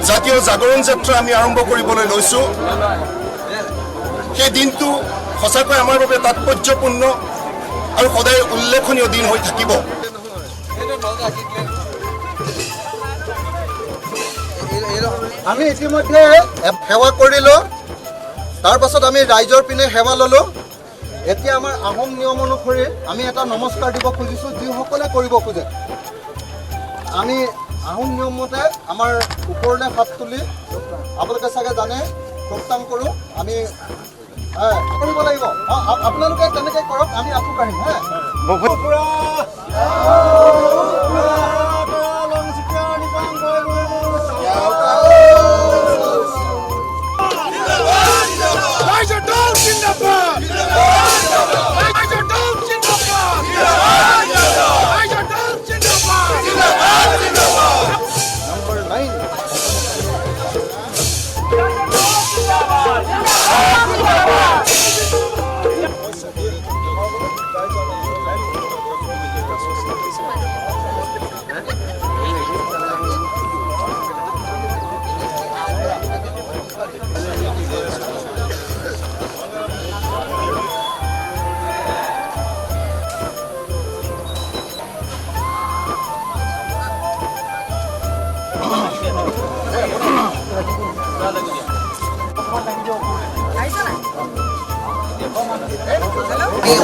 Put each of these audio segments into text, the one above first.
জাতীয় জাগৰণ যাত্ৰা আমি আৰম্ভ কৰিবলৈ লৈছোঁ। সেই দিনটো সঁচাকৈ আমাৰ বাবে তাৎপৰ্যপূৰ্ণ আৰু সদায় উল্লেখনীয় দিন হৈ থাকিব। আমি ইতিমধ্যে সেৱা কৰিলোঁ, তাৰ পাছত আমি ৰাইজৰ পিনে সেৱা ল'লোঁ। এতিয়া আমাৰ আহোম নিয়ম অনুসৰি আমি এটা নমস্কাৰ দিব খুজিছোঁ, যিসকলে কৰিব খোজে। আমি আহোম নিয়ম মতে আমাৰ ওপৰলৈ হাত তুলি, আপোনালোকে চাগে জানে, প্ৰস্থান কৰোঁ। আমি কৰিব লাগিব, আপোনালোকে তেনেকৈ কৰক, আমি আকৌ কাঢ়িম।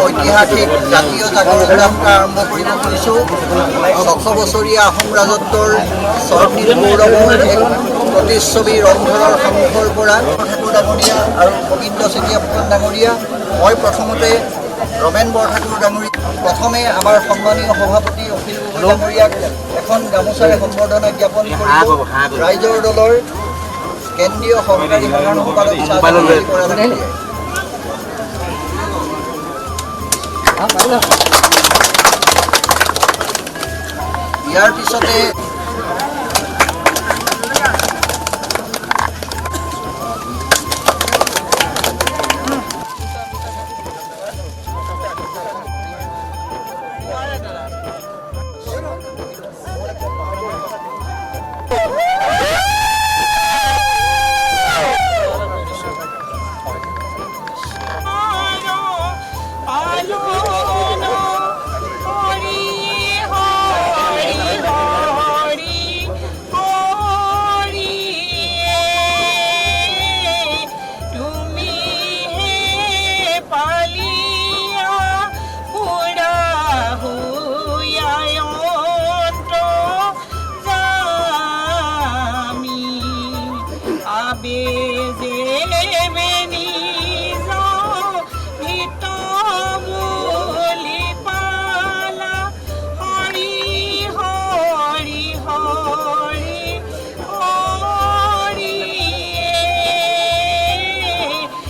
ঐতিহাসিক জাতীয় জাগৰণ যাত্ৰা আৰম্ভ কৰিব খুজিছোঁ। 600 বছৰীয়া আহোম ৰাজত্বৰ স্বৰ্ণিম গৌৰৱৰ এক প্ৰতিচ্ছবি ৰংঘৰৰ সন্মুখৰ পৰা ঠাকুৰ ডাঙৰীয়া আৰু গোবিন্দ চেতিয়া ফুকন ডাঙৰীয়া, মই প্ৰথমতে ৰমেন বৰঠাকুৰ ডাঙৰীয়া, প্ৰথমে আমাৰ সন্মানীয় সভাপতি অখিল গগৈ ডাঙৰীয়াক এখন গামোচাৰে সম্বৰ্ধনা জ্ঞাপন কৰিলোঁ। ৰাইজৰ দলৰ কেন্দ্ৰীয় সহকাৰী সাধাৰণ সম্পাদক ইয়াৰ পিছতে